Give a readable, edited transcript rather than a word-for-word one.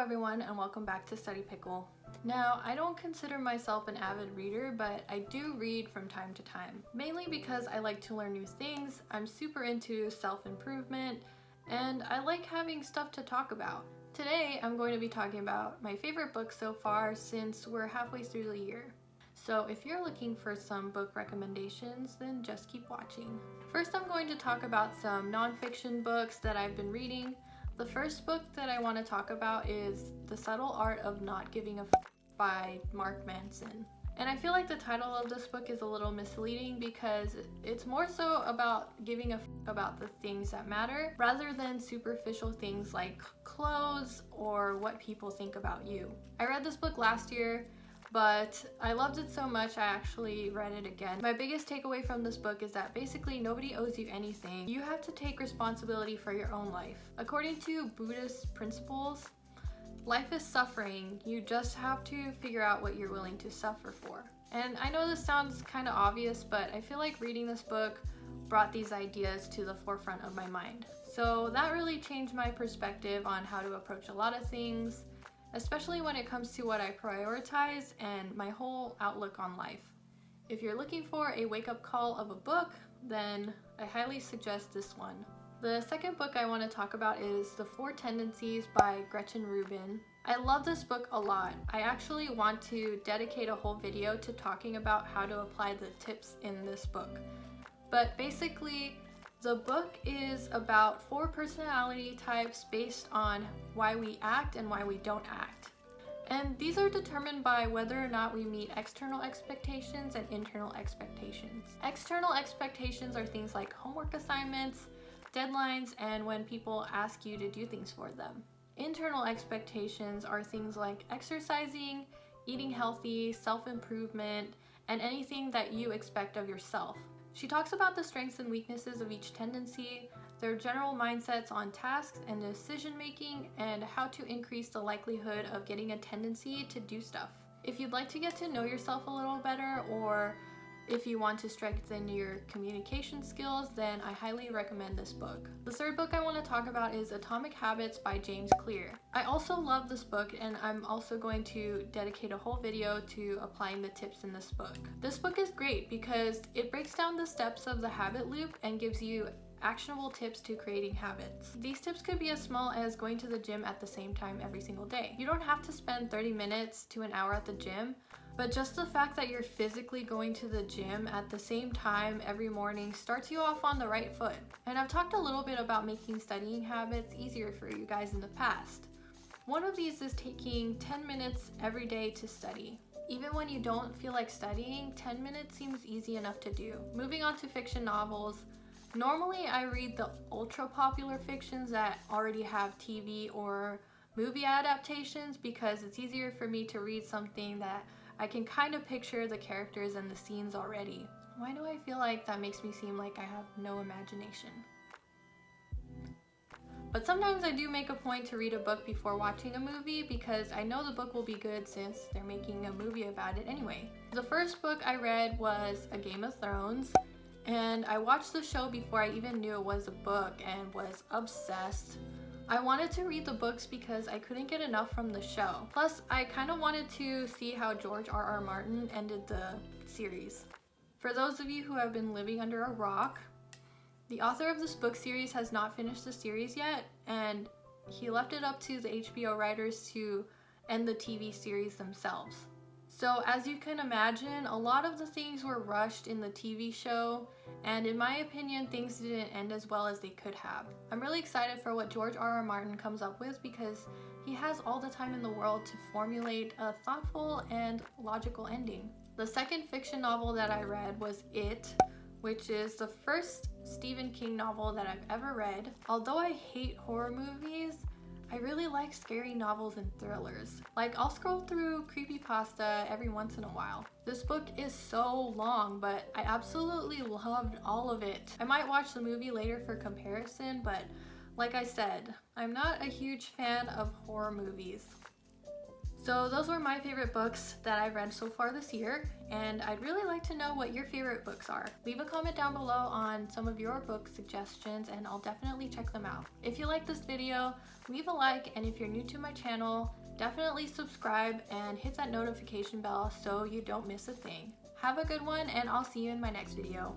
everyone, and welcome back to Study Pickle. Now, I don't consider myself an avid reader, but I do read from time to time, mainly because I like to learn new things, I'm super into self-improvement, and I like having stuff to talk about. Today, I'm going to be talking about my favorite books so far since we're halfway through the year. So if you're looking for some book recommendations, then just keep watching. First, I'm going to talk about some nonfiction books that I've been reading. The first book that I want to talk about is The Subtle Art of Not Giving a F by Mark Manson. And I feel like the title of this book is a little misleading because it's more so about giving a f about the things that matter rather than superficial things like clothes or what people think about you. I read this book last year, but I loved it so much I actually read it again. My biggest takeaway from this book is that basically nobody owes you anything. You have to take responsibility for your own life. According to Buddhist principles, life is suffering. You just have to figure out what you're willing to suffer for. And I know this sounds kind of obvious, but I feel like reading this book brought these ideas to the forefront of my mind. So that really changed my perspective on how to approach a lot of things, especially when it comes to what I prioritize and my whole outlook on life. If you're looking for a wake-up call of a book, then I highly suggest this one. The second book I want to talk about is The Four Tendencies by Gretchen Rubin. I love this book a lot. I actually want to dedicate a whole video to talking about how to apply the tips in this book. But basically, the book is about 4 personality types based on why we act and why we don't act. And these are determined by whether or not we meet external expectations and internal expectations. External expectations are things like homework assignments, deadlines, and when people ask you to do things for them. Internal expectations are things like exercising, eating healthy, self-improvement, and anything that you expect of yourself. She talks about the strengths and weaknesses of each tendency, their general mindsets on tasks and decision making, and how to increase the likelihood of getting a tendency to do stuff. If you'd like to get to know yourself a little better, or if you want to strengthen your communication skills, then I highly recommend this book. The third book I want to talk about is Atomic Habits by James Clear. I also love this book, and I'm also going to dedicate a whole video to applying the tips in this book. This book is great because it breaks down the steps of the habit loop and gives you actionable tips to creating habits. These tips could be as small as going to the gym at the same time every single day. You don't have to spend 30 minutes to an hour at the gym, but just the fact that you're physically going to the gym at the same time every morning starts you off on the right foot. And I've talked a little bit about making studying habits easier for you guys in the past. One of these is taking 10 minutes every day to study. Even when you don't feel like studying, 10 minutes seems easy enough to do. Moving on to fiction novels. Normally I read the ultra popular fictions that already have TV or movie adaptations because it's easier for me to read something that I can kind of picture the characters and the scenes already. Why do I feel like that makes me seem like I have no imagination? But sometimes I do make a point to read a book before watching a movie because I know the book will be good since they're making a movie about it anyway. The first book I read was A Game of Thrones, and I watched the show before I even knew it was a book and was obsessed. I wanted to read the books because I couldn't get enough from the show. Plus, I kind of wanted to see how George R.R. Martin ended the series. For those of you who have been living under a rock, the author of this book series has not finished the series yet, and he left it up to the HBO writers to end the TV series themselves. So as you can imagine, a lot of the things were rushed in the TV show, and in my opinion, things didn't end as well as they could have. I'm really excited for what George R.R. Martin comes up with because he has all the time in the world to formulate a thoughtful and logical ending. The second fiction novel that I read was It, which is the first Stephen King novel that I've ever read. Although I hate horror movies, I really like scary novels and thrillers. Like, I'll scroll through creepypasta every once in a while. This book is so long, but I absolutely loved all of it. I might watch the movie later for comparison, but like I said, I'm not a huge fan of horror movies. So those were my favorite books that I've read so far this year, and I'd really like to know what your favorite books are. Leave a comment down below on some of your book suggestions and I'll definitely check them out. If you like this video, leave a like, and if you're new to my channel, definitely subscribe and hit that notification bell so you don't miss a thing. Have a good one, and I'll see you in my next video.